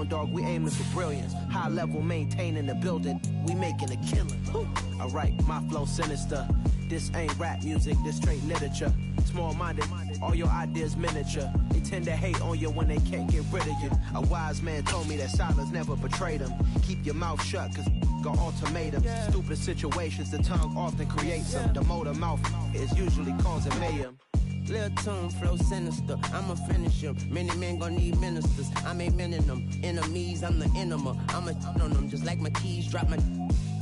dog, we aiming for brilliance. High level, maintaining the building, we making a killing. Alright, my flow sinister. This ain't rap music, this straight literature. Small-minded, all your ideas miniature. They tend to hate on you when they can't get rid of you. A wise man told me that silence never betrayed him. Keep your mouth shut, cause got ultimatums. Stupid situations, the tongue often creates them. The motor mouth is usually causing mayhem. Lil' tune, flow sinister, I'ma finish him. Many men gon' need ministers, I'm a men in them. Enemies, I'm the enema, I'ma on them. Just like my keys, drop my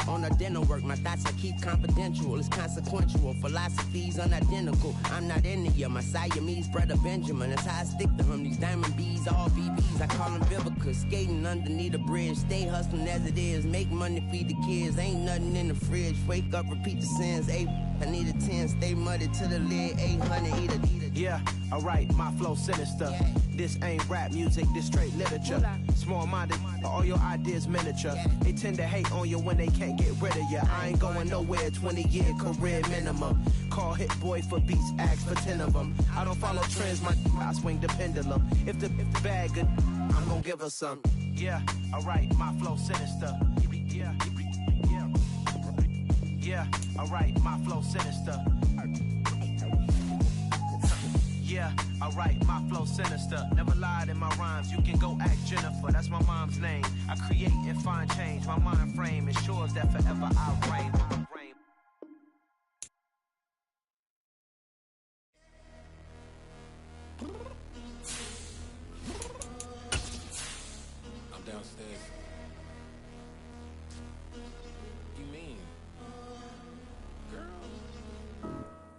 on a dinner work. My thoughts I keep confidential, it's consequential. Philosophies unidentical, I'm not in ya. My Siamese brother Benjamin, that's how I stick to him. These diamond bees, all BBs, I call them Vivica. Skating underneath a bridge, stay hustling as it is. Make money, feed the kids, ain't nothing in the fridge. Wake up, repeat the sins, I need a 10, stay muddy to the lid, 800, eat a. Yeah, alright, my flow sinister. This ain't rap music, this straight literature. Small-minded, all your ideas miniature. They tend to hate on you when they can't get rid of you. I ain't going nowhere, 20-year career minimum. Call Hit Boy for beats, ask for 10 of them. I don't follow trends, I swing the pendulum. If the bag good, I'm gonna give her some. Yeah, alright, my flow sinister. Yeah, alright, my flow sinister. Yeah, alright, my flow sinister. Never lied in my rhymes, you can go ask Jennifer. That's my mom's name. I create and find change. My mind frame ensures that forever I reign. I'm downstairs. You mean? Girl,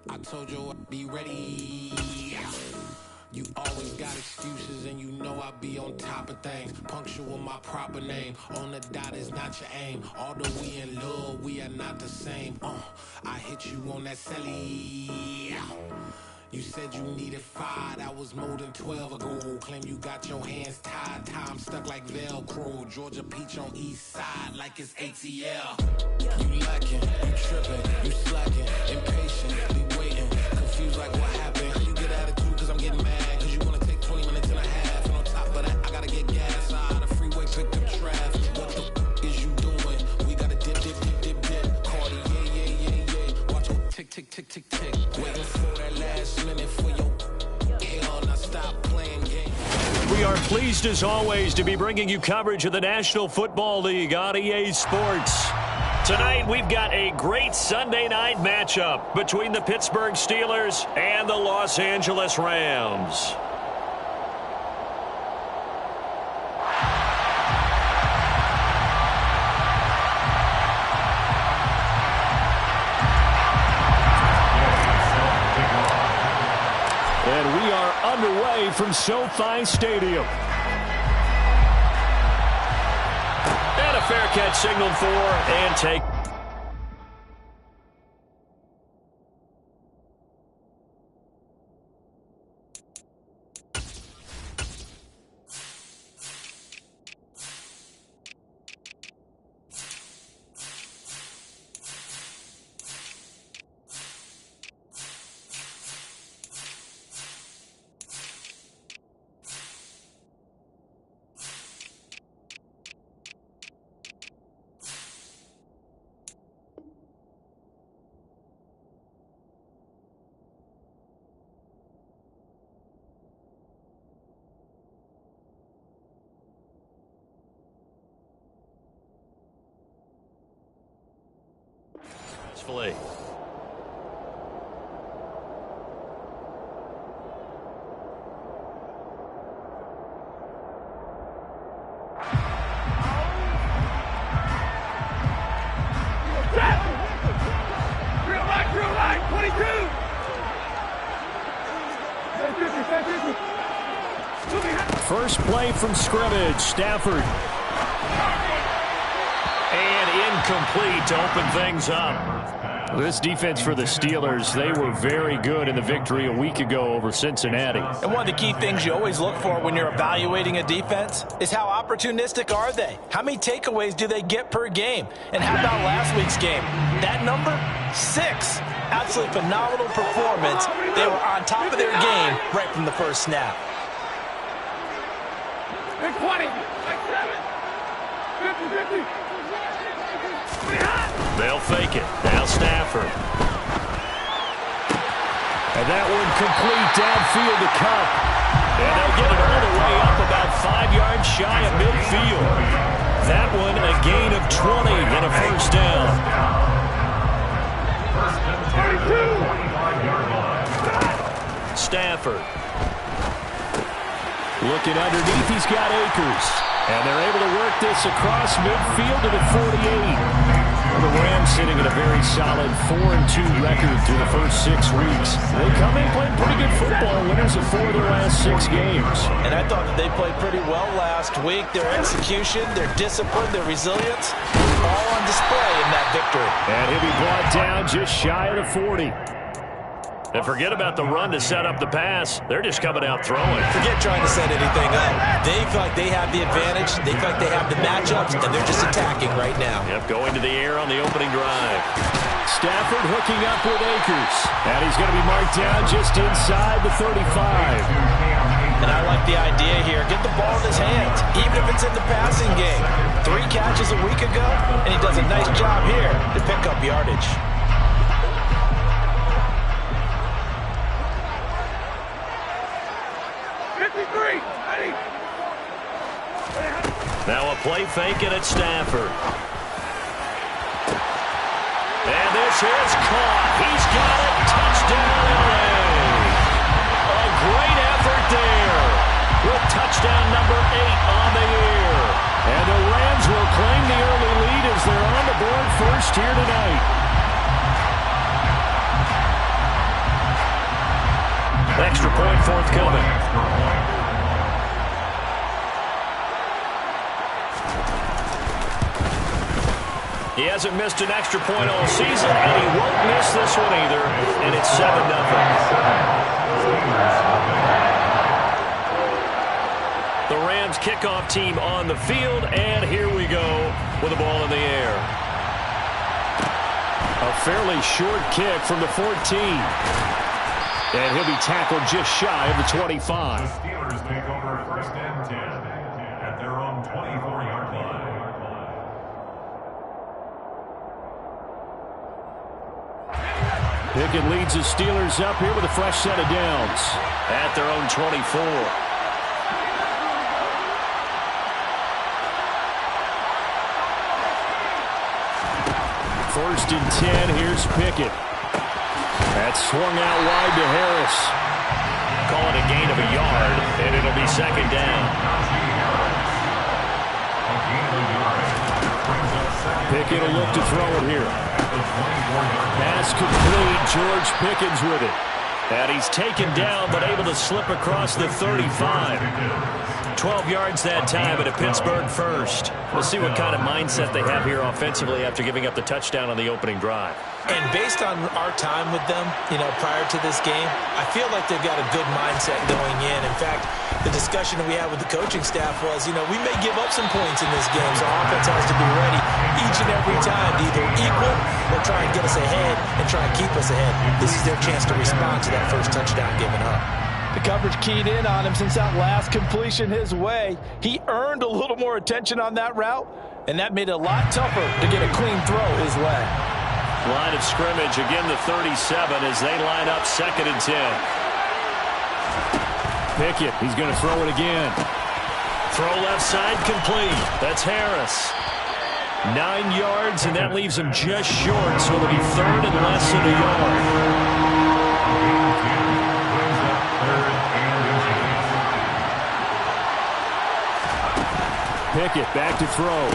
I told you I'd be ready. You always got excuses and you know I be on top of things. Punctual my proper name. On the dot is not your aim. Although we in love, we are not the same. I hit you on that celly. You said you needed 5, that was more than 12 ago. Claim you got your hands tied, time stuck like Velcro. Georgia Peach on east side like it's ATL. You lacking, you tripping, you slacking, impatient, be waiting, confused like what happened. You get attitude cause I'm getting mad, cause you wanna take 20 minutes and a half. And on top of that, I gotta get gas out of the freeway, pick up traffic. What the is you doing? We gotta dip, dip, dip, dip, dip. Cardi, yeah. Watch it tick, tick, tick, tick, tick. Waiting for that last minute for your hell, now stop playing games. We are pleased as always to be bringing you coverage of the National Football League on EA Sports. Tonight we've got a great Sunday night matchup between the Pittsburgh Steelers and the Los Angeles Rams. And we are underway from SoFi Stadium. And a fair catch signaled for and take. Filet. Drill right, 22. First play from scrimmage, Stafford. And incomplete to open things up. This defense for the Steelers, they were very good in the victory a week ago over Cincinnati. And one of the key things you always look for when you're evaluating a defense is how opportunistic are they? How many takeaways do they get per game? And how about last week's game? That number? 6. Absolutely phenomenal performance. They were on top of their game right from the first snap. 20. They'll fake it. Now Stafford. And that one complete downfield to Cup. And they'll get it all the way up about 5 yards shy of midfield. That one a gain of 20 and a first down. Stafford. Looking underneath, he's got Akers. And they're able to work this across midfield to the 48. The Rams sitting at a very solid 4-2 record through the first 6 weeks. They come in playing pretty good football, winners of 4 of their last 6 games. And I thought that they played pretty well last week. Their execution, their discipline, their resilience, all on display in that victory. And he'll be brought down just shy of the 40. And forget about the run to set up the pass. They're just coming out throwing. Forget trying to set anything up. They feel like they have the advantage. They feel like they have the matchups, and they're just attacking right now. Yep, going to the air on the opening drive. Stafford hooking up with Akers. And he's going to be marked down just inside the 35. And I like the idea here. Get the ball in his hands, even if it's in the passing game. 3 catches a week ago, and he does a nice job here to pick up yardage. Now a play fake and it's Stafford. And this is caught. He's got it. Touchdown LA. A great effort there. With touchdown number 8 on the year. And the Rams will claim the early lead as they're on the board first here tonight. Extra point forthcoming. He hasn't missed an extra point all season, and he won't miss this one either, and it's 7-0. The Rams kickoff team on the field, and here we go with the ball in the air. A fairly short kick from the 14. And he'll be tackled just shy of the 25. The Steelers take over first and 10 at their own 24-yard line. Pickett leads the Steelers up here with a fresh set of downs at their own 24. First and 10, here's Pickett. That's swung out wide to Harris. Call it a gain of a yard, and it'll be second down. Pickett will look to throw it here. Pass complete. George Pickens with it. And he's taken down, but able to slip across the 35. 12 yards that time at a Pittsburgh first. We'll see what kind of mindset they have here offensively after giving up the touchdown on the opening drive. And based on our time with them, prior to this game, I feel like they've got a good mindset going in. In fact, the discussion we had with the coaching staff was, we may give up some points in this game, so our offense has to be ready each and every time to either equal or try and get us ahead and try and keep us ahead. This is their chance to respond to that first touchdown given up. The coverage keyed in on him since that last completion his way. He earned a little more attention on that route, and that made it a lot tougher to get a clean throw his way. Line of scrimmage, again the 37 as they line up second and 10. Pickett, he's going to throw it again. Throw left side complete. That's Harris. 9 yards, and that leaves him just short, so it'll be third and less than a yard. Pickett back to throw.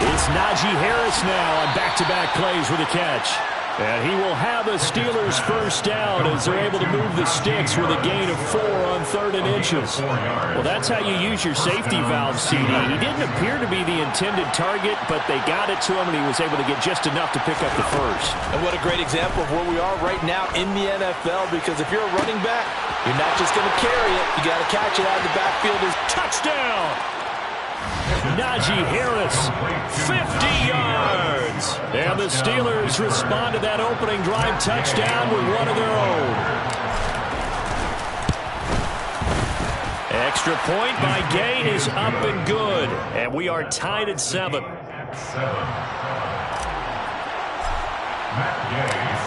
It's Najee Harris now on back-to-back plays with a catch. And he will have a Steelers first down as they're able to move the sticks with a gain of 4 on 3rd and inches. Well, that's how you use your safety valve, CD. He didn't appear to be the intended target, but they got it to him, and he was able to get just enough to pick up the first. And what a great example of where we are right now in the NFL, because if you're a running back, you're not just going to carry it. You got to catch it out of the backfield. Touchdown! Najee Harris, 50 yards. And the Steelers respond to that opening drive touchdown with one of their own. Extra point by Gay is up and good. And we are tied at 7.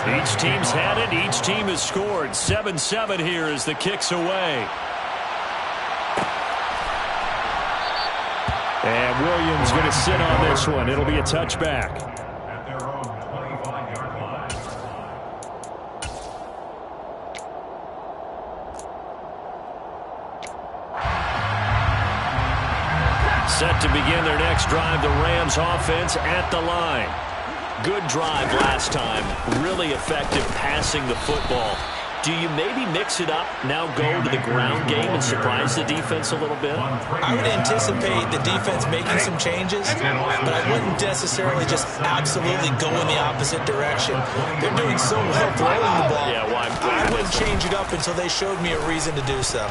Each team's had it. Each team has scored. 7-7 here as the kick's away. And Williams going to sit on this one. It'll be a touchback. At their own 25-yard line. Set to begin their next drive, the Rams offense at the line. Good drive last time. Really effective passing the football. Do you maybe mix it up, now go to the ground game and surprise the defense a little bit? I would anticipate the defense making some changes, but I wouldn't necessarily just absolutely go in the opposite direction. They're doing so well throwing the ball. Yeah, well, I wouldn't change it up until they showed me a reason to do so.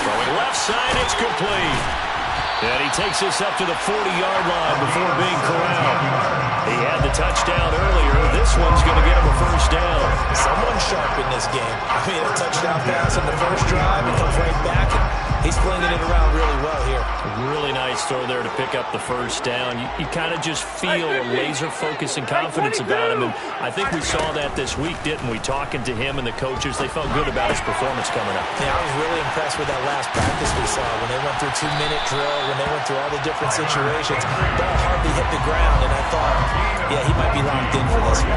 Throwing left side, it's complete. And he takes this up to the 40-yard line before being corralled. He had the touchdown earlier. This one's going to get him a first down. Someone's sharp in this game. I mean, a touchdown pass on the first drive. It comes right back, and he's flinging it around really well here. Really nice throw there to pick up the first down. You kind of just feel a laser focus and confidence about him. And I think we saw that this week, didn't we? Talking to him and the coaches, they felt good about his performance coming up. Yeah, I was really impressed with that last practice we saw when they went through 2-minute drill, when they went through all the different situations. Ball hardly hit the ground, and I thought, yeah, he might be locked in for this one.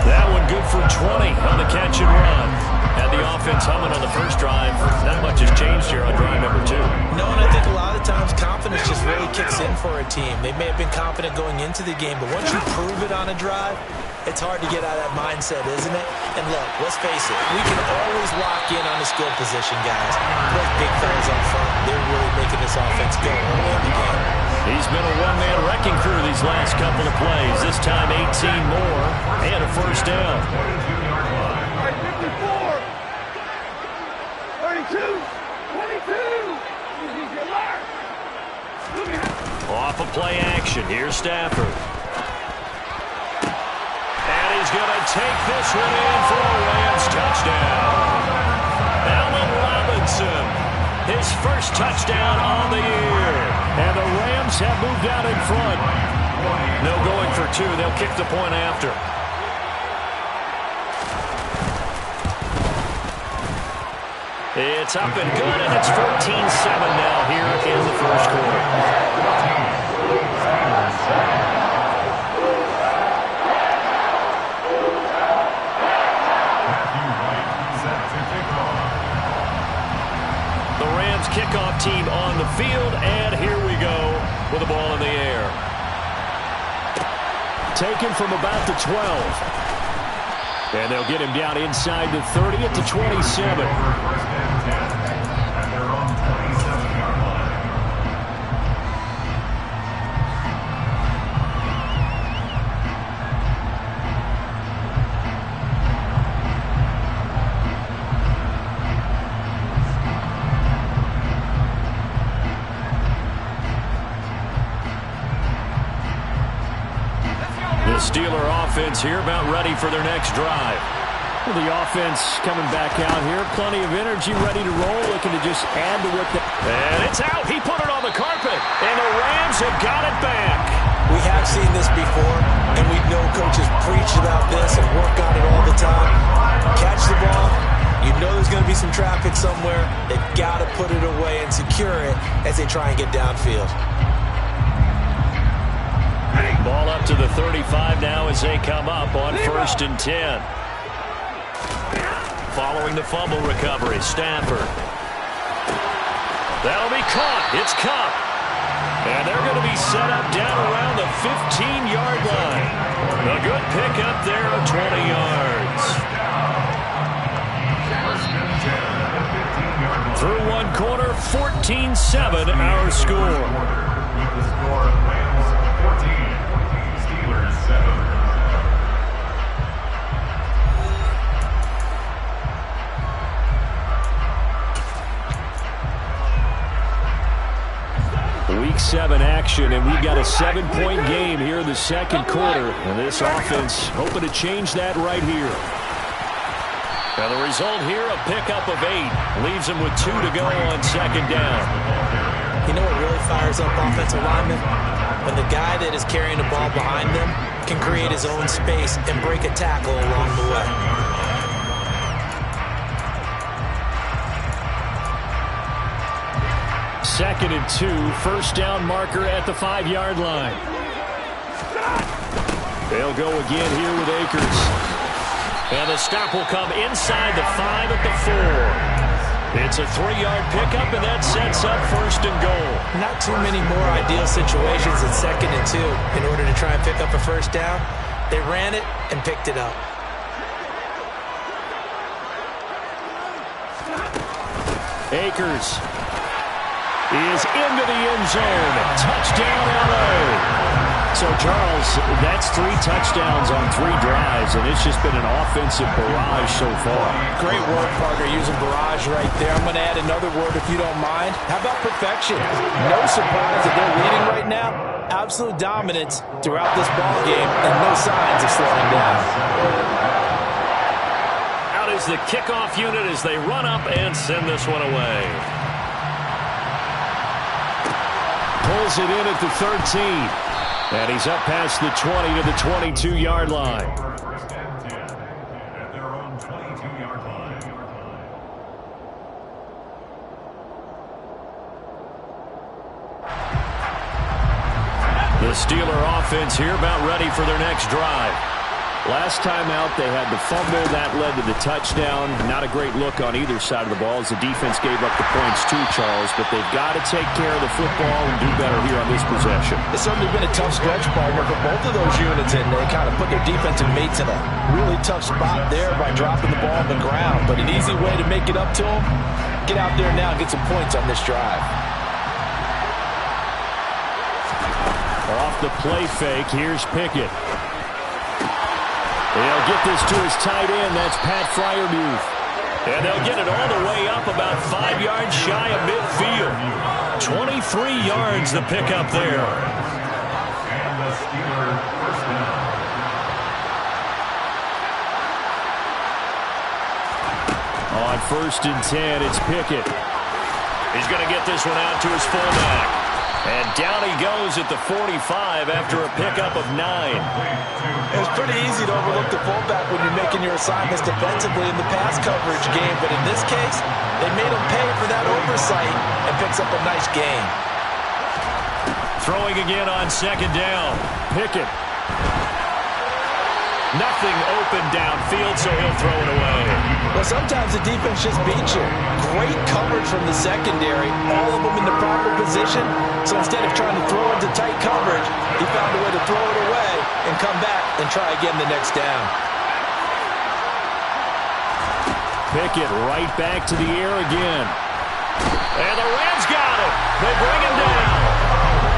That one good for 20 on the catch and run. Had the offense humming on the first drive. Not much has changed here on drive number 2. No, and I think a lot of times confidence just really kicks in for a team. They may have been confident going into the game, but once you prove it on a drive, it's hard to get out of that mindset, isn't it? And look, let's face it, we can always lock in on the skill position, guys. Those big fellas up front, they're really making this offense go early in the game. He's been a one-man wrecking crew these last couple of plays. This time 18 more and a first down. 54, 32, 22. Off of play action. Here's Stafford. And he's going to take this one in for a Rams touchdown. Allen Robinson, his first touchdown on the year. And the Rams have moved out in front. No going for 2. They'll kick the point after. It's up and good, and it's 14-7 now here in the first quarter. The Rams kickoff team on the field, and here we go with the ball in the air. Taken from about the 12. And they'll get him down inside the 30 at the 27. Steeler offense here about ready for their next drive. Well, the offense coming back out here. Plenty of energy, ready to roll, looking to just add to what the... And it's out. He put it on the carpet. And the Rams have got it back. We have seen this before, and we know coaches preach about this and work on it all the time. Catch the ball. You know there's going to be some traffic somewhere. They've got to put it away and secure it as they try and get downfield. Ball up to the 35 now as they come up on 1st and 10. Following the fumble recovery, Stafford. That'll be caught. It's Cup. And they're going to be set up down around the 15-yard line. A good pickup there of 20 yards. Through one quarter, 14-7 our score. With the score, Rams 14, Steelers 7. Week 7 action, and we've got a 7-point game here in the second quarter. And this offense hoping to change that right here. And the result here, a pickup of 8. Leaves him with 2 to go on second down. You know what really fires up offensive linemen? When the guy that is carrying the ball behind them can create his own space and break a tackle along the way. Second and 2, first down marker at the 5-yard line. They'll go again here with Akers. And the stop will come inside the 5 at the 4. It's a 3-yard pickup, and that sets up first and goal. Not too many more ideal situations than second and 2 in order to try and pick up a first down. They ran it and picked it up. Akers is into the end zone. Touchdown, LA. So, Charles, that's 3 touchdowns on 3 drives, and it's just been an offensive barrage so far. Great word, partner, using barrage right there. I'm going to add another word if you don't mind. How about perfection? No surprise that they're leading right now. Absolute dominance throughout this ball game, and no signs of slowing down. Out is the kickoff unit as they run up and send this one away. Pulls it in at the 13. And he's up past the 20 to the 22-yard line. First and 10 at their own 22-yard line. The Steeler offense here about ready for their next drive. Last time out, they had the fumble. That led to the touchdown. Not a great look on either side of the ball as the defense gave up the points too, Charles. But they've got to take care of the football and do better here on this possession. It's certainly been a tough stretch, partner, for both of those units, and they kind of put their defensive mates in a really tough spot there by dropping the ball on the ground. But an easy way to make it up to them, get out there now and get some points on this drive. Off the play fake, here's Pickett. They'll get this to his tight end. That's Pat Freiermuth. And they'll get it all the way up about 5 yards shy of midfield. 23 yards the pickup there. And the Steeler first down. On first and 10, it's Pickett. He's going to get this one out to his fullback. And down he goes at the 45 after a pickup of 9. It was pretty easy to overlook the fullback when you're making your assignments defensively in the pass coverage game. But in this case, they made him pay for that oversight and picks up a nice gain. Throwing again on second down. Pickett. Nothing open downfield, so he'll throw it away. Well, sometimes the defense just beats you. Great coverage from the secondary. All of them in the proper position. So instead of trying to throw into tight coverage, he found a way to throw it away and come back and try again the next down. Pickett right back to the air again. And the Rams got him. They bring him down.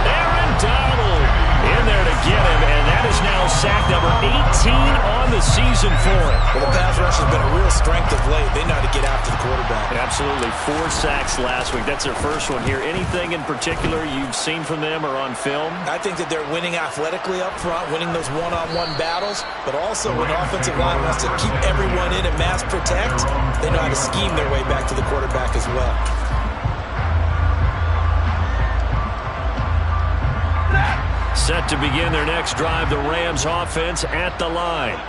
Aaron Donald in there to get him, and that is now sack number 18 on the season for him. Well, the pass rush has been a real strength of late. They know how to get after the quarterback. Absolutely. 4 sacks last week. That's their first one here. Anything in particular you've seen from them or on film? I think that they're winning athletically up front, winning those one-on-one battles, but also when the offensive line wants to keep everyone in and mass protect, they know how to scheme their way back to the quarterback as well. Set to begin their next drive, the Rams offense at the line.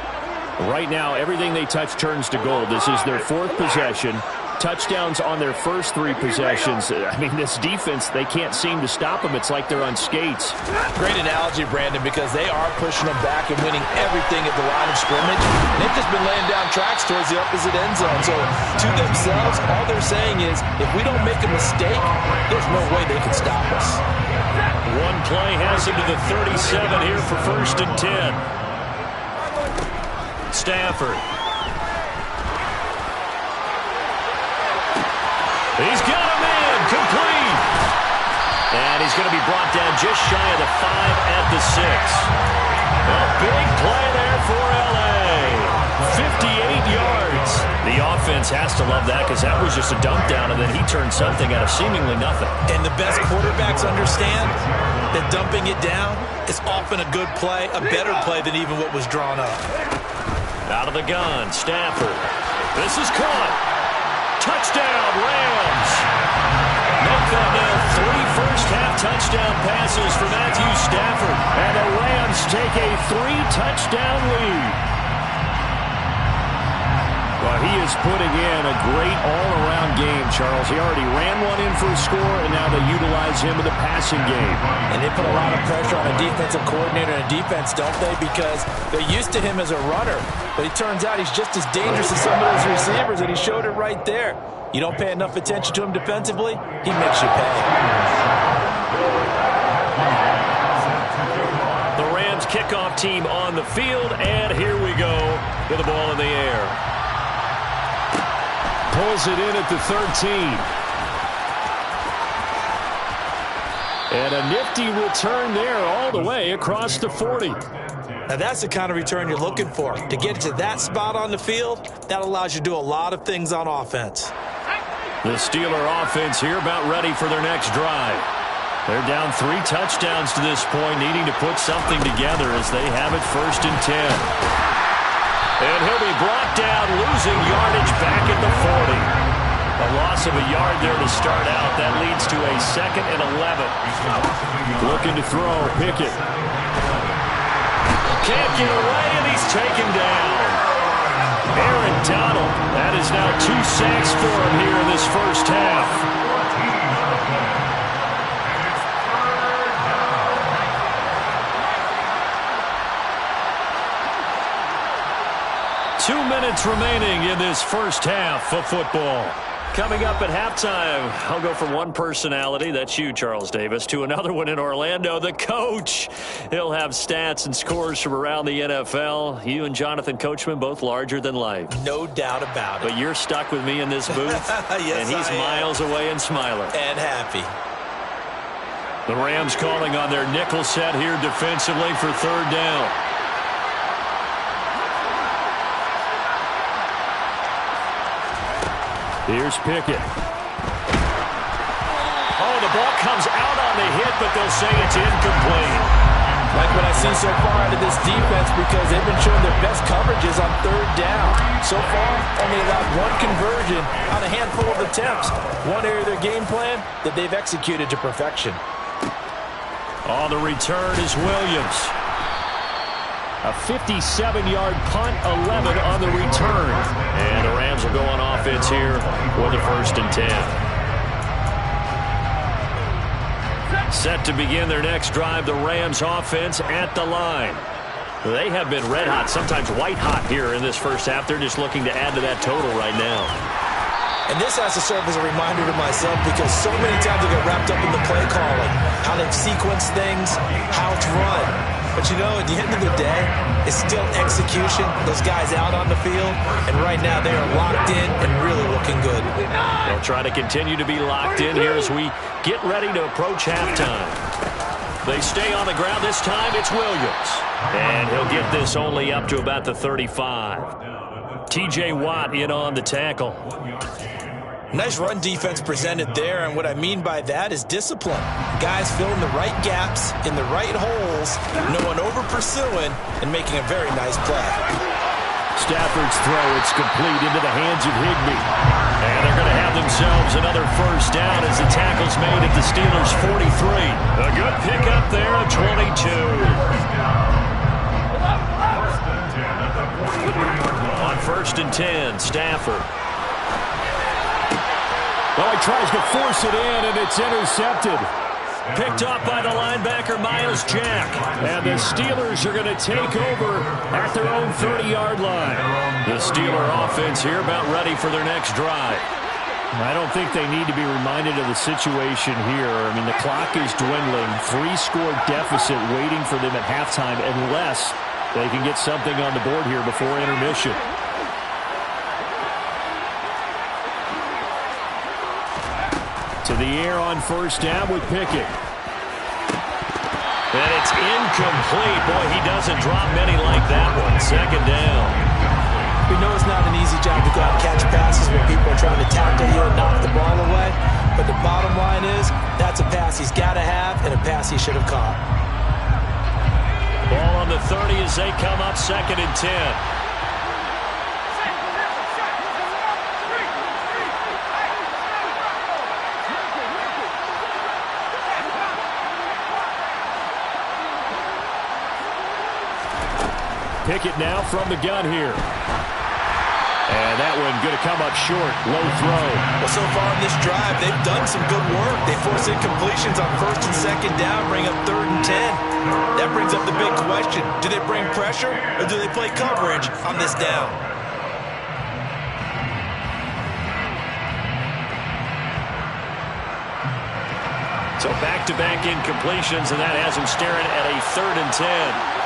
Right now, everything they touch turns to gold. This is their 4th possession. Touchdowns on their first 3 possessions. I mean, this defense, they can't seem to stop them. It's like they're on skates. Great analogy, Brandon, because they are pushing them back and winning everything at the line of scrimmage. They've just been laying down tracks towards the opposite end zone. So to themselves, all they're saying is, if we don't make a mistake, there's no way they can stop us. One play has him to the 37 here for first and 10. Stafford. He's got him in, complete. And he's going to be brought down just shy of the 5 at the 6. A big play there for LA. 58 yards. The offense has to love that because that was just a dump down, and then he turned something out of seemingly nothing. And the best quarterbacks understand that dumping it down is often a good play, a better play than even what was drawn up. Out of the gun, Stafford. This is caught. Touchdown, Rams. Make that now 3 first-half touchdown passes for Matthew Stafford. And the Rams take a 3-touchdown lead. Well, he is putting in a great all-around game, Charles. He already ran one in for a score, and now they utilize him in the passing game. And they put a lot of pressure on a defensive coordinator and a defense, don't they? Because they're used to him as a runner. But it turns out he's just as dangerous as some of those receivers, and he showed it right there. You don't pay enough attention to him defensively, he makes you pay. The Rams kickoff team on the field, and here we go with the ball in the air. Pulls it in at the 13. And a nifty return there all the way across the 40. Now that's the kind of return you're looking for. To get to that spot on the field, that allows you to do a lot of things on offense. The Steeler offense here about ready for their next drive. They're down 3 touchdowns to this point, needing to put something together as they have it 1st and 10. And he'll be brought down, losing yardage back at the 40. A loss of a yard there to start out. That leads to a 2nd and 11. Looking to throw, Pickett. Can't get away, and he's taken down. Aaron Donald. That is now 2 sacks for him here in this first half. 2 minutes remaining in this first half of football. Coming up at halftime, I'll go from one personality, that's you, Charles Davis, to another one in Orlando, the coach. He'll have stats and scores from around the NFL. You and Jonathan Coachman, both larger than life. No doubt about it. But you're stuck with me in this booth, yes, and he's miles away and smiling. And happy. The Rams calling on their nickel set here defensively for 3rd down. Here's Pickett. Oh, the ball comes out on the hit, but they'll say it's incomplete. Like what I've seen so far out of this defense, because they've been showing their best coverages on 3rd down. So far, only allowed 1 conversion on a handful of attempts. One area of their game plan that they've executed to perfection. On the return is Williams. A 57-yard punt, 11 on the return. And the Rams will go on offense here with the 1st and 10. Set to begin their next drive, the Rams offense at the line. They have been red hot, sometimes white hot here in this first half. They're just looking to add to that total right now. And this has to serve as a reminder to myself, because so many times I get wrapped up in the play calling, how they've sequenced things, how it's run. But, you know, at the end of the day, it's still execution. Those guys out on the field, and right now they are locked in and really looking good. They'll try to continue to be locked in here as we get ready to approach halftime. They stay on the ground. This time it's Williams. And he'll get this only up to about the 35. T.J. Watt in on the tackle. Nice run defense presented there, and what I mean by that is discipline. Guys filling the right gaps in the right holes, no one over-pursuing, and making a very nice play. Stafford's throw, it's complete into the hands of Higbee. And they're going to have themselves another 1st down as the tackle's made at the Steelers' 43. A good pickup there at 22. On 1st and 10, Stafford. Well, he tries to force it in, and it's intercepted. Picked up by the linebacker, Miles Jack. And the Steelers are going to take over at their own 30-yard line. The Steeler offense here about ready for their next drive. I don't think they need to be reminded of the situation here. I mean, the clock is dwindling. 3-score deficit waiting for them at halftime unless they can get something on the board here before intermission. To the air on 1st down with Pickett. And it's incomplete. Boy, he doesn't drop many like that one. 2nd down. We know it's not an easy job to go out and catch passes when people are trying to tackle you and knock the ball away. But the bottom line is, that's a pass he's got to have and a pass he should have caught. Ball on the 30 as they come up 2nd and 10. Pickett now from the gun here. And that one going to come up short. Low throw. Well, so far in this drive, they've done some good work. They force incompletions on 1st and 2nd down, bring up 3rd and 10. That brings up the big question. Do they bring pressure or do they play coverage on this down? So back-to-back incompletions, and that has him staring at a 3rd and 10.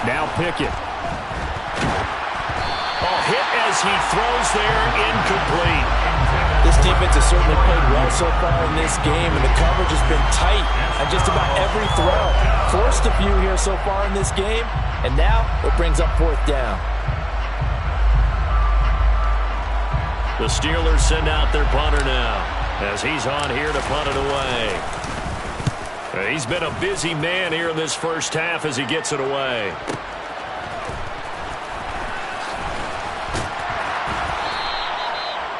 Now Pickett. Oh, hit as he throws there, incomplete. This defense has certainly played well so far in this game, and the coverage has been tight on just about every throw. Forced a few here so far in this game, and now it brings up 4th down. The Steelers send out their punter now as he's on here to punt it away. He's been a busy man here in this first half as he gets it away.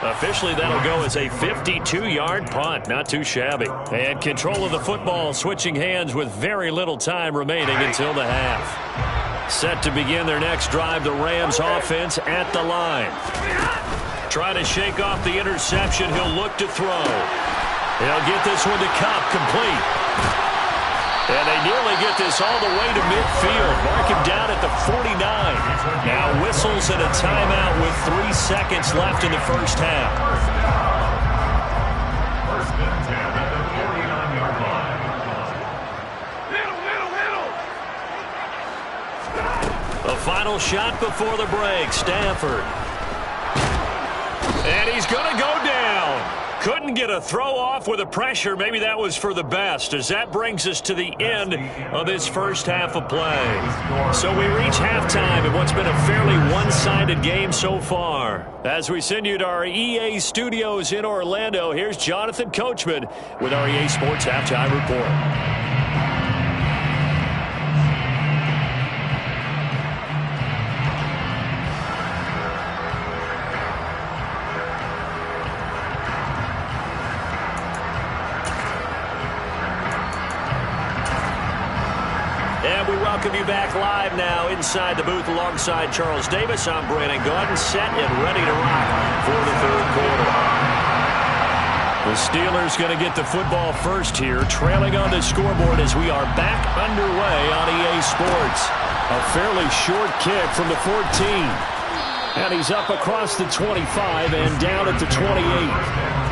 Officially, that'll go as a 52-yard punt. Not too shabby. And control of the football switching hands with very little time remaining until the half. Set to begin their next drive, the Rams offense at the line. Trying to shake off the interception. He'll look to throw. He'll get this one to Cup, complete. And they nearly get this all the way to midfield. Mark him down at the 49. Now whistles and a timeout with 3 seconds left in the first half. First and 10 at the 49-yard line. The final shot before the break, Stafford. And he's going to go down. Couldn't get a throw off with the pressure. Maybe that was for the best, as that brings us to the end of this first half of play. So we reach halftime in what's been a fairly one-sided game so far. As we send you to our EA studios in Orlando, here's Jonathan Coachman with our EA Sports Halftime Report. And we welcome you back live now inside the booth alongside Charles Davis. I'm Brandon Gordon, set and ready to rock for the third quarter. The Steelers going to get the football first here, trailing on the scoreboard as we are back underway on EA Sports. A fairly short kick from the 14. And he's up across the 25 and down at the 28.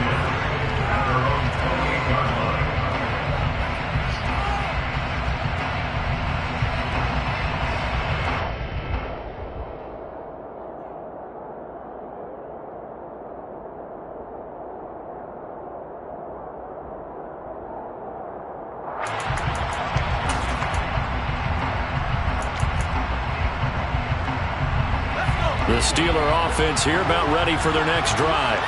The Steeler offense here about ready for their next drive.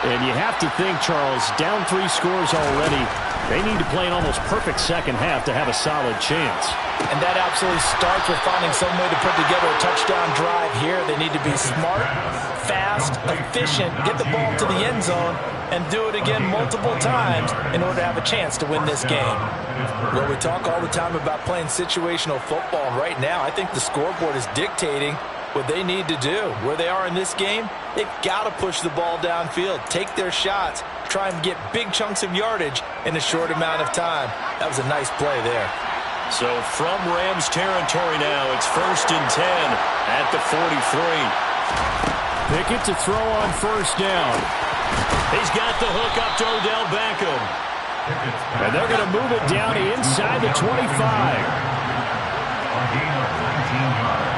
And you have to think, Charles, down 3 scores already. They need to play an almost perfect second half to have a solid chance. And that absolutely starts with finding some way to put together a touchdown drive here. They need to be smart, fast, efficient, get the ball to the end zone, and do it again multiple times in order to have a chance to win this game. Well, we talk all the time about playing situational football. Right now, I think the scoreboard is dictating what they need to do. Where they are in this game, they've got to push the ball downfield, take their shots, try and get big chunks of yardage in a short amount of time. That was a nice play there. So from Rams territory now, it's 1st and 10 at the 43. Pickett to throw on first down. He's got the hook up to Odell Beckham. And they're going to move it down inside the 25. A gain of 19 yards.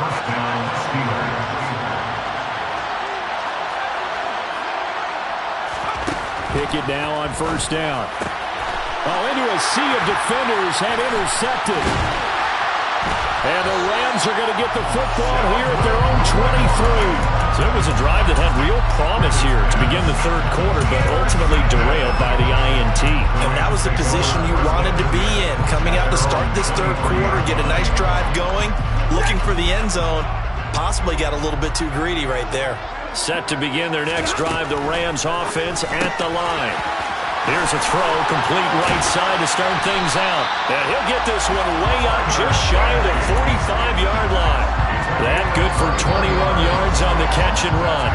First down, Steelers. Pickett now on first down. Oh, into a sea of defenders and intercepted. And the Rams are going to get the football here at their own 23. So it was a drive that had real promise here to begin the third quarter, but ultimately derailed by the INT. And that was the position you wanted to be in. Coming out to start this third quarter, get a nice drive going, looking for the end zone. Possibly got a little bit too greedy right there. Set to begin their next drive, the Rams offense at the line. Here's a throw, complete right side to start things out. And he'll get this one way up just shy of the 45-yard line. That good for 21 yards on the catch and run.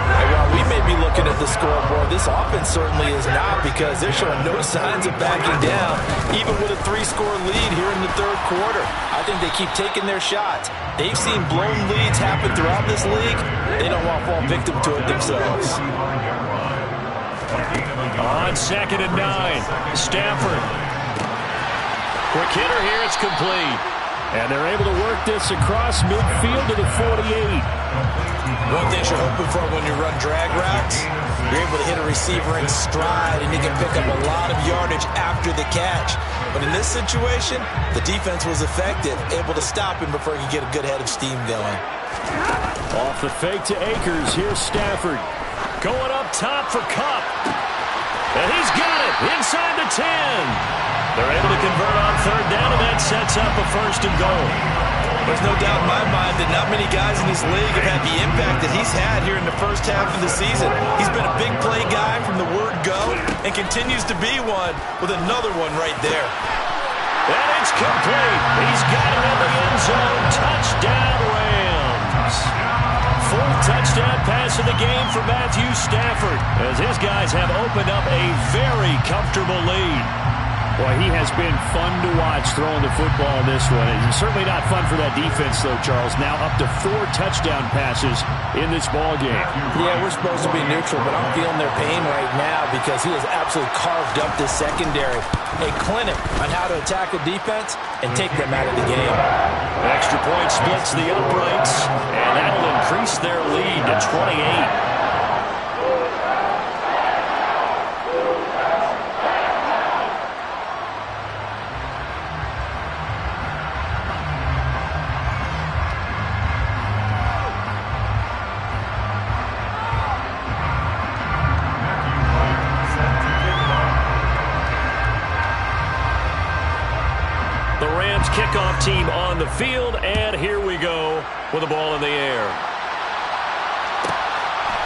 And while we may be looking at the scoreboard, this offense certainly is not, because they're showing no signs of backing down, even with a 3-score lead here in the third quarter. I think they keep taking their shots. They've seen blown leads happen throughout this league. They don't want to fall victim to it themselves. On 2nd and 9, Stafford. Quick hitter here, it's complete. And they're able to work this across midfield to the 48. One thing you're hoping for when you run drag routes, you're able to hit a receiver in stride, and he can pick up a lot of yardage after the catch. But in this situation, the defense was effective, able to stop him before he could get a good head of steam going. Off the fake to Akers, here's Stafford. Going up top for Kupp. And he's got it inside the 10. They're able to convert on 3rd down, and that sets up a 1st and goal. There's no doubt in my mind that not many guys in this league have had the impact that he's had here in the first half of the season. He's been a big play guy from the word go and continues to be one with another one right there. And it's complete. He's got it in the end zone. Touchdown, Rams. 4th touchdown pass of the game for Matthew Stafford, as his guys have opened up a very comfortable lead. Boy, he has been fun to watch throwing the football in this one. It's certainly not fun for that defense, though, Charles. Now up to 4 touchdown passes in this ball game. Yeah, we're supposed to be neutral, but I'm feeling their pain right now because he has absolutely carved up this secondary. A clinic on how to attack a defense and take them out of the game. Extra point splits the uprights, and that'll increase their lead to 28. Kickoff team on the field, and here we go with the ball in the air.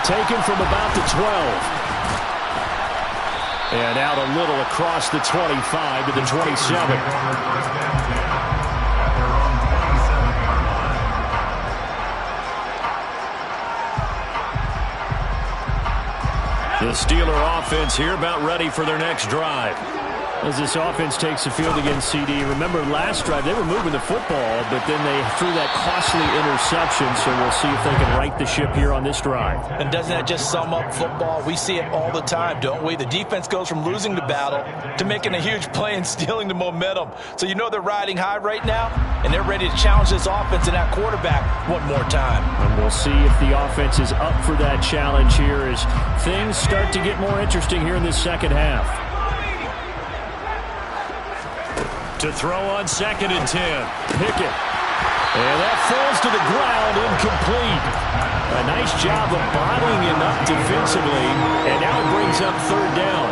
Taken from about the 12. And out a little across the 25 to the 27. The Steeler offense here about ready for their next drive. As this offense takes the field against CD. Remember, last drive, they were moving the football, but then they threw that costly interception, so we'll see if they can right the ship here on this drive. And doesn't that just sum up football? We see it all the time, don't we? The defense goes from losing the battle to making a huge play and stealing the momentum. So you know they're riding high right now, and they're ready to challenge this offense and that quarterback one more time. And we'll see if the offense is up for that challenge here as things start to get more interesting here in this second half. To throw on 2nd and 10. Pickett. And that falls to the ground, incomplete. A nice job of bodying him up defensively, and now it brings up 3rd down.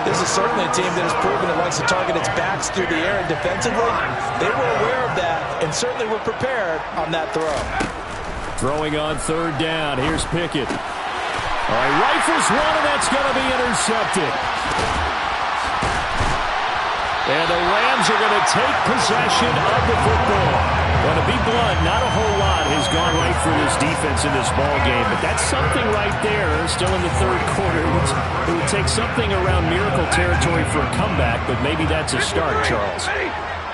This is certainly a team that has proven it likes to target its backs through the air, and defensively, they were aware of that and certainly were prepared on that throw. Throwing on 3rd down. Here's Pickett. All right, rifles one, and that's going to be intercepted. And the Rams are going to take possession of the football. Well, to be blunt, not a whole lot has gone right for this defense in this ball game, but that's something right there. Still in the third quarter. It would take something around miracle territory for a comeback, but maybe that's a start, Charles.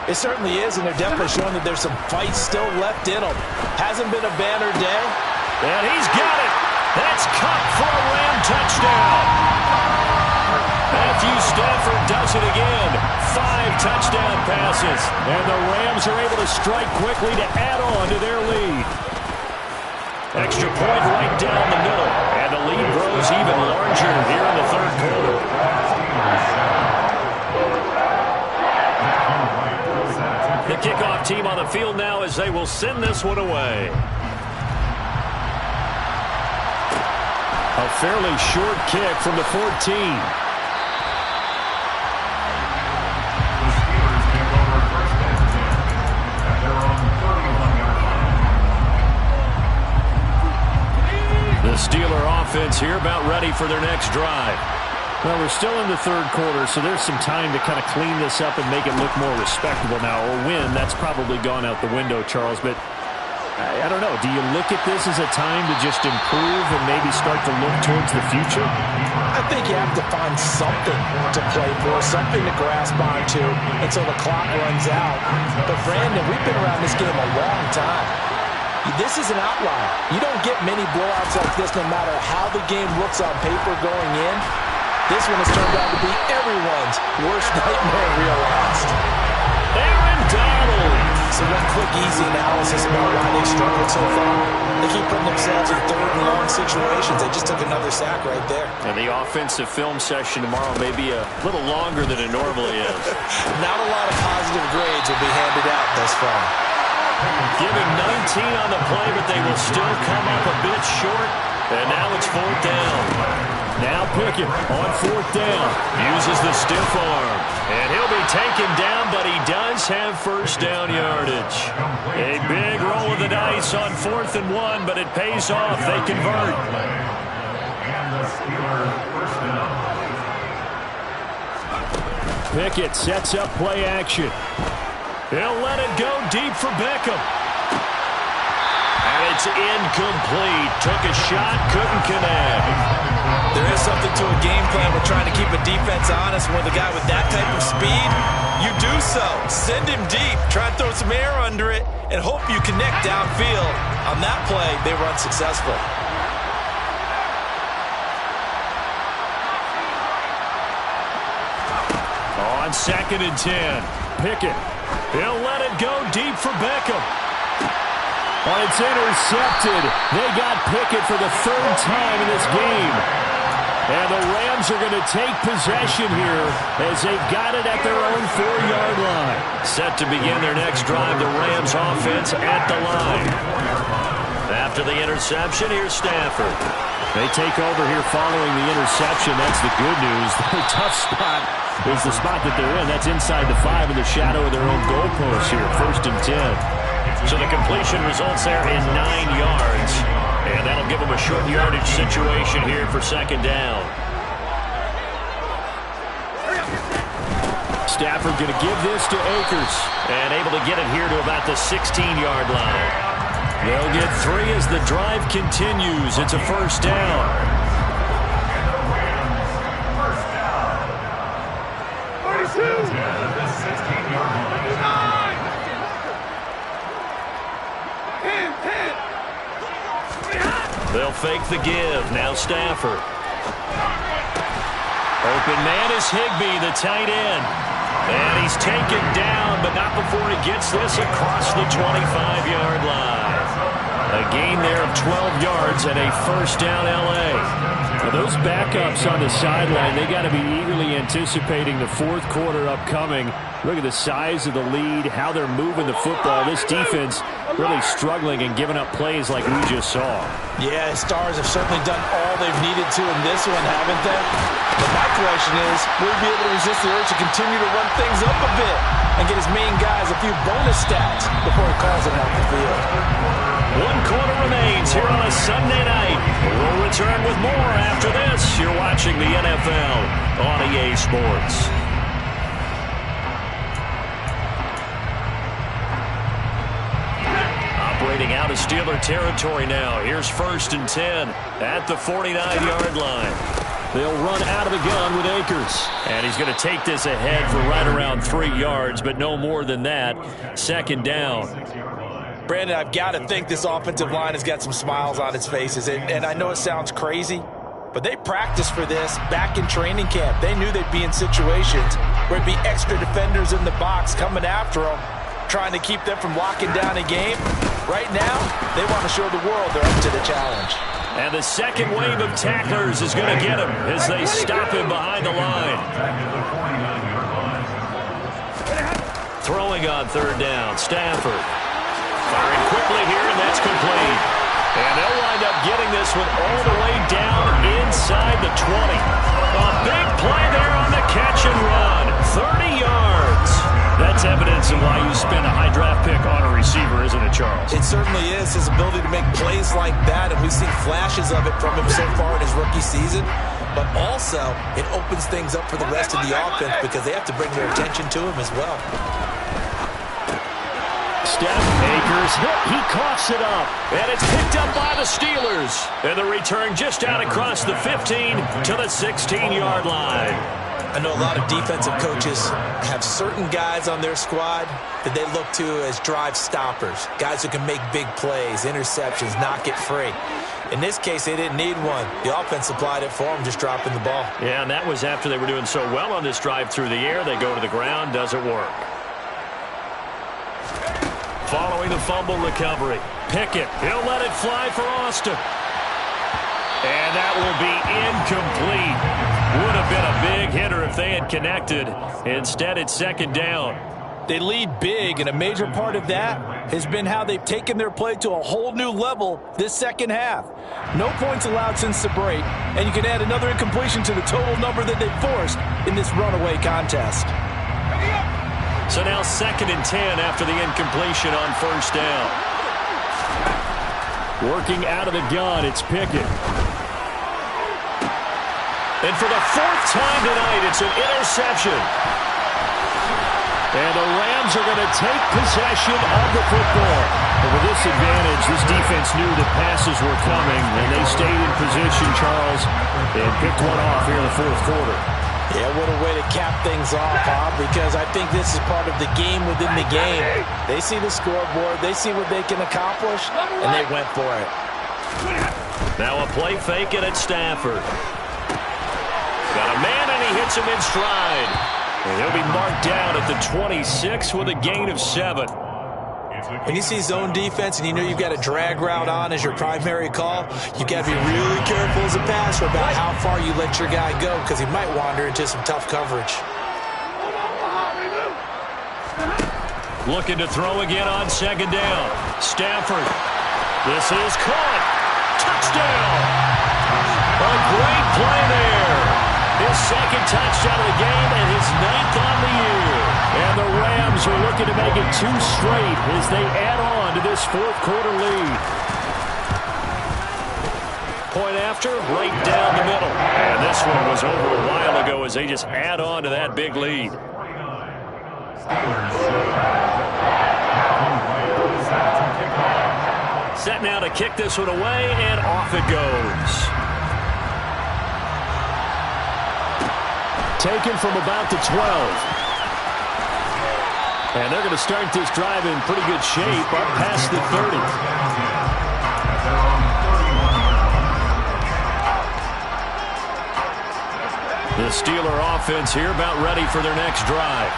It certainly is, and they're definitely showing that there's some fight still left in them. Hasn't been a banner day. And he's got it. That's Kupp for a Ram touchdown. Matthew Stafford does it again. 5 touchdown passes. And the Rams are able to strike quickly to add on to their lead. Extra point right down the middle. And the lead grows even larger here in the third quarter. The kickoff team on the field now as they will send this one away. A fairly short kick from the 14. offense here, about ready for their next drive. Well, we're still in the third quarter, so there's some time to kind of clean this up and make it look more respectable now. Or win, that's probably gone out the window, Charles. But I don't know. Do you look at this as a time to just improve and maybe start to look towards the future? I think you have to find something to play for, something to grasp onto until the clock runs out. But, Brandon, we've been around this game a long time. This is an outlier. You don't get many blowouts like this no matter how the game looks on paper going in. This one has turned out to be everyone's worst nightmare realized. Aaron Donald. So one quick, easy analysis about why they've struggled so far. They keep putting themselves in third and long situations. They just took another sack right there. And the offensive film session tomorrow may be a little longer than it normally is. Not a lot of positive grades will be handed out thus far. Give him 19 on the play, but they will still come up a bit short. And now it's fourth down. Now Pickett on fourth down. Uses the stiff arm. And he'll be taken down, but he does have first down yardage. A big roll of the dice on 4th and 1, but it pays off. They convert. And the Steelers first down. Pickett sets up play action. He'll let it go deep for Beckham. And it's incomplete. Took a shot, couldn't connect. There is something to a game plan. We're trying to keep a defense honest. With a guy with that type of speed, you do so. Send him deep. Try and throw some air under it and hope you connect downfield. On that play, they were unsuccessful. On 2nd and 10, Pickett. He'll let it go deep for Beckham. Oh, it's intercepted. They got Pickett for the 3rd time in this game. And the Rams are going to take possession here as they've got it at their own 4-yard line. Set to begin their next drive, the Rams offense at the line. After the interception, here's Stafford. They take over here following the interception. That's the good news. Their tough spot is the spot that they're in. That's inside the 5 in the shadow of their own goalpost here. 1st and 10. So the completion results there in 9 yards. And that'll give them a short yardage situation here for 2nd down. Stafford going to give this to Akers. And able to get it here to about the 16-yard line. They'll get 3 as the drive continues. It's a 1st down. First down. 42. At the 16-yard line. 10. They'll fake the give. Now Stafford. Open man is Higbee, the tight end. And he's taken down, but not before he gets this across the 25-yard line. A gain there of 12 yards and a 1st down L.A. Now those backups on the sideline, they got to be eagerly anticipating the 4th quarter upcoming. Look at the size of the lead, how they're moving the football. This defense really struggling and giving up plays like we just saw. Yeah, Stars have certainly done all they've needed to in this one, haven't they? But my question is, will he be able to resist the urge to continue to run things up a bit and get his main guys a few bonus stats before he calls them off the field? 1 quarter remains here on a Sunday night. We'll return with more after this. You're watching the NFL on EA Sports. Operating out of Steeler territory now. Here's 1st and 10 at the 49-yard line. They'll run out of the gun with Akers. And he's going to take this ahead for right around 3 yards, but no more than that. 2nd down. Brandon, I've got to think this offensive line has got some smiles on its faces. And I know it sounds crazy, but they practiced for this back in training camp. They knew they'd be in situations where it'd be extra defenders in the box coming after them, trying to keep them from locking down a game. Right now, they want to show the world they're up to the challenge. And the second wave of tacklers is going to get him as they stop him behind the line. Throwing on 3rd down, Stafford. Firing quickly here, and that's complete. And they'll wind up getting this one all the way down inside the 20. A big play there on the catch and run. 30 yards. That's evidence of why you spend a high draft pick on a receiver, isn't it, Charles? It certainly is, his ability to make plays like that, and we've seen flashes of it from him so far in his rookie season. But also, it opens things up for the rest of the offense because they have to bring their attention to him as well. Steph Akers hit. He coughs it up. And it's picked up by the Steelers. And the return just out across the 15 to the 16-yard line. I know a lot of defensive coaches have certain guys on their squad that they look to as drive stoppers, guys who can make big plays, interceptions, knock it free. In this case, they didn't need one. The offense supplied it for them, just dropping the ball. Yeah, and that was after they were doing so well on this drive through the air. They go to the ground, doesn't work. Following the fumble recovery, Pickett, he'll let it fly for Austin. And that will be incomplete. Would have been a big hitter if they had connected. Instead, it's second down. They lead big, and a major part of that has been how they've taken their play to a whole new level this second half. No points allowed since the break, and you can add another incompletion to the total number that they've forced in this runaway contest. So now 2nd and 10 after the incompletion on first down. Working out of the gun, it's Pickett. And for the 4th time tonight, it's an interception. And the Rams are going to take possession of the football. And with this advantage, this defense knew the passes were coming, and they stayed in position, Charles, and picked one off here in the 4th quarter. Yeah, what a way to cap things off, Bob, because I think this is part of the game within the game. They see the scoreboard, they see what they can accomplish, and they went for it. Now a play fake it at Stafford. Got a man, and he hits him in stride. And he'll be marked down at the 26 with a gain of 7. When you see zone defense and you know you've got a drag route on as your primary call, you've got to be really careful as a passer about how far you let your guy go because he might wander into some tough coverage. Looking to throw again on second down. Stafford. This is caught. Touchdown. A great play there. His 2nd touchdown of the game and his 9th on the year. And the Rams are looking to make it 2 straight as they add on to this 4th quarter lead. Point after, right down the middle. And this one was over a while ago as they just add on to that big lead. Set now to kick this one away, and off it goes. Taken from about the 12. And they're going to start this drive in pretty good shape up past the 30. The Steeler offense here about ready for their next drive.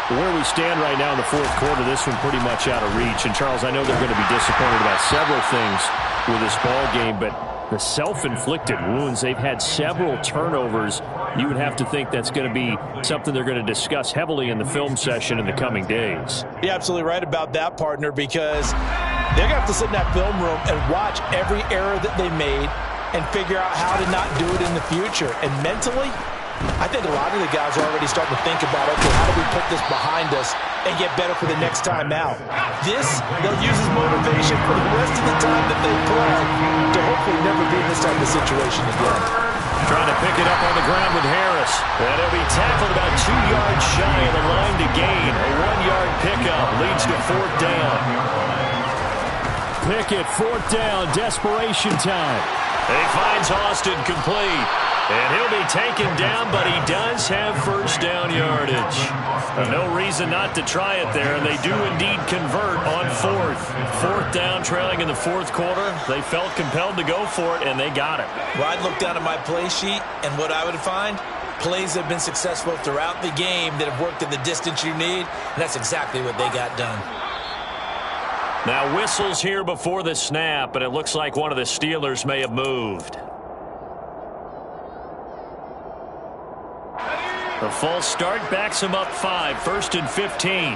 Where we stand right now in the 4th quarter, this one pretty much out of reach. And, Charles, I know they're going to be disappointed about several things with this ball game, but the self-inflicted wounds, they've had several turnovers. You would have to think that's going to be something they're going to discuss heavily in the film session in the coming days. You're absolutely right about that, partner, because they're going to have to sit in that film room and watch every error that they made and figure out how to not do it in the future. And mentally, I think a lot of the guys are already starting to think about, okay, how do we put this behind us and get better for the next time out? This, they'll use as motivation for the rest of the time that they play to hopefully never be in this type of situation again. Trying to pick it up on the ground with Harris. And he'll be tackled about 2 yards shy of the line to gain. A 1-yard pickup leads to 4th down. Pickett, 4th down, desperation time. He finds Austin complete. And he'll be taken down, but he does have first down yardage. No reason not to try it there, and they do indeed convert on 4th. 4th down, trailing in the 4th quarter. They felt compelled to go for it, and they got it. Well, I'd look down at my play sheet, and what I would find, plays have been successful throughout the game that have worked at the distance you need, and that's exactly what they got done. Now whistles here before the snap, and it looks like one of the Steelers may have moved. The false start backs him up 5, 1st and 15.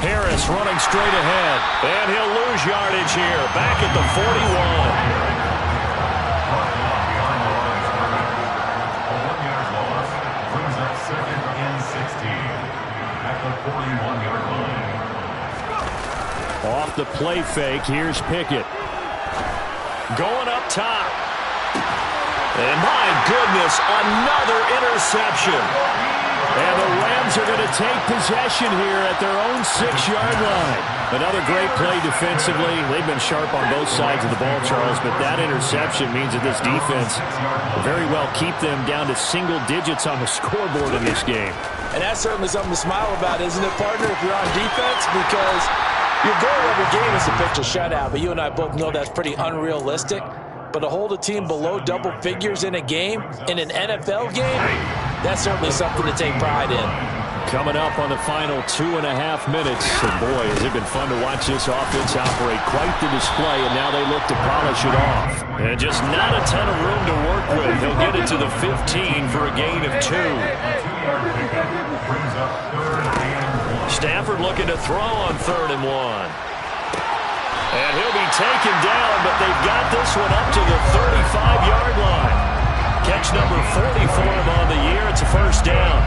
Harris running straight ahead, and he'll lose yardage here, back at the 41. A 1-yard loss brings up 2nd and 16 at the 41-yard line. Off the play fake, here's Pickett. Going up top. And my goodness, another interception. And the Rams are going to take possession here at their own 6-yard line. Another great play defensively. They've been sharp on both sides of the ball, Charles, but that interception means that this defense will very well keep them down to single digits on the scoreboard in this game. And that's certainly something to smile about, isn't it, partner, if you're on defense? Because your goal every game is to pitch a shutout, but you and I both know that's pretty unrealistic. But to hold a team below double figures in a game, in an NFL game, that's certainly something to take pride in. Coming up on the final 2.5 minutes. And boy, has it been fun to watch this offense operate. Quite the display, and now they look to polish it off. And just not a ton of room to work with. He'll get it to the 15 for a gain of 2. Stafford looking to throw on 3rd and 1. And he'll be taken down, but they've got this one up to the 35-yard line. Catch number 40 for him on the year. It's a first down.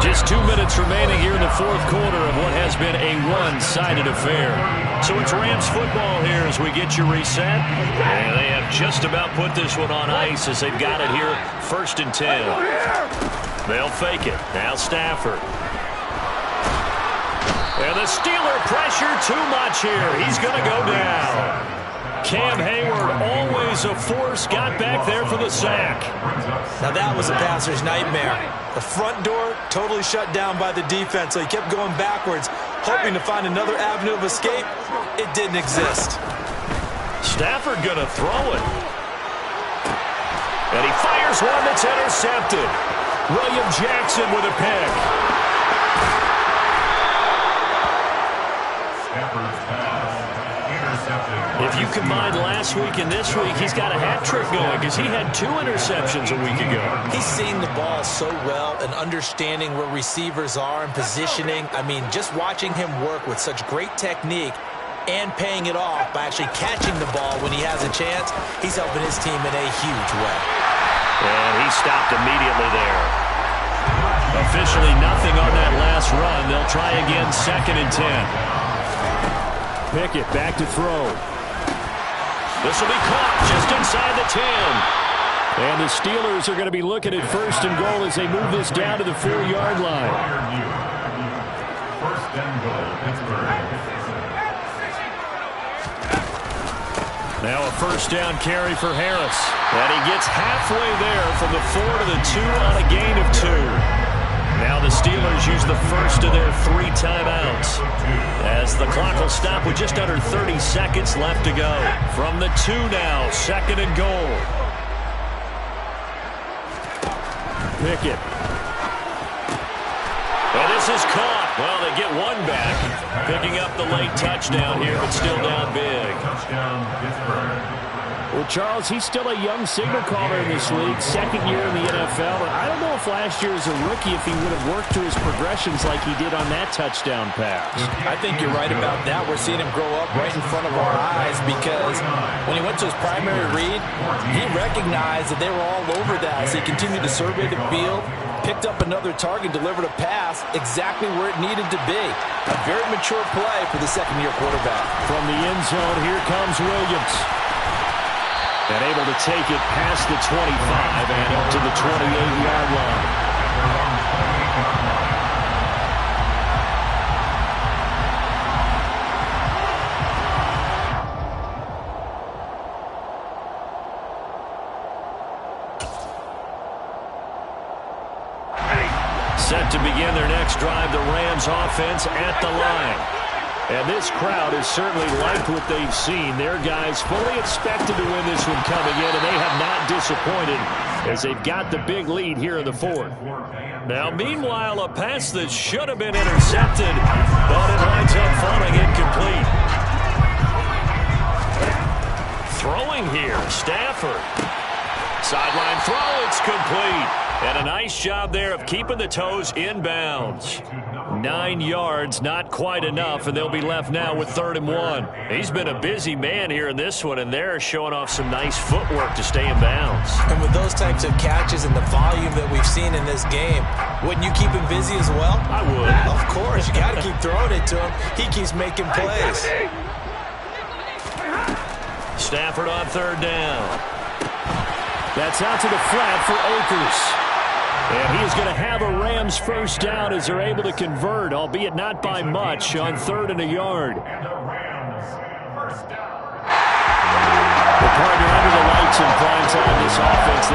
Just 2 minutes remaining here in the 4th quarter of what has been a one-sided affair. So it's Rams football here as we get you reset. And they have just about put this one on ice as they've got it here 1st and 10. They'll fake it. Now Stafford. And the Steeler pressure too much here. He's going to go down. Cam Hayward, always a force, got back there for the sack. Now that was a passer's nightmare. The front door totally shut down by the defense, so he kept going backwards, hoping to find another avenue of escape. It didn't exist. Stafford going to throw it. And he fires one that's intercepted. William Jackson with a pick. If you combine last week and this week, he's got a hat trick going because he had 2 interceptions a week ago. He's seeing the ball so well and understanding where receivers are and positioning. I mean, just watching him work with such great technique and paying it off by actually catching the ball when he has a chance, he's helping his team in a huge way. And he stopped immediately there. Officially nothing on that last run. They'll try again 2nd and 10. Pickett back to throw. This will be caught just inside the 10. And the Steelers are going to be looking at 1st and goal as they move this down to the 4-yard line. 1st and goal, Pittsburgh. Now a 1st down carry for Harris. And he gets halfway there from the 4 to the 2 on a gain of 2. Now the Steelers use the first of their 3 timeouts as the clock will stop with just under 30 seconds left to go. From the 2 now, 2nd and goal. Pickett. And this is caught. Well, they get one back. Picking up the late touchdown here, but still down big. Touchdown, Pittsburgh. Well, Charles, he's still a young signal caller in this league, 2nd year in the NFL. And I don't know if last year as a rookie if he would have worked through his progressions like he did on that touchdown pass. I think you're right about that. We're seeing him grow up right in front of our eyes because when he went to his primary read, he recognized that they were all over that. So he continued to survey the field, picked up another target, delivered a pass exactly where it needed to be. A very mature play for the 2nd-year quarterback. From the end zone, here comes Williams. And able to take it past the 25 and up to the 28-yard line. Set to begin their next drive, the Rams offense at the line. And this crowd has certainly liked what they've seen. Their guys fully expected to win this one coming in, and they have not disappointed as they've got the big lead here in the 4th. Now, meanwhile, a pass that should have been intercepted, but it winds up falling incomplete. Throwing here, Stafford. Sideline throw, it's complete. And a nice job there of keeping the toes inbounds. 9 yards, not quite enough, and they'll be left now with 3rd and 1. He's been a busy man here in this one, and they're showing off some nice footwork to stay in bounds. And with those types of catches and the volume that we've seen in this game, wouldn't you keep him busy as well? I would. Of course. You got to keep throwing it to him. He keeps making plays. Stafford on 3rd down. That's out to the flat for Akers. And he's going to have a Rams 1st down as they're able to convert, albeit not by much, on 3rd and a yard. And the Rams, 1st down. The partner under the lights in prime time this offense.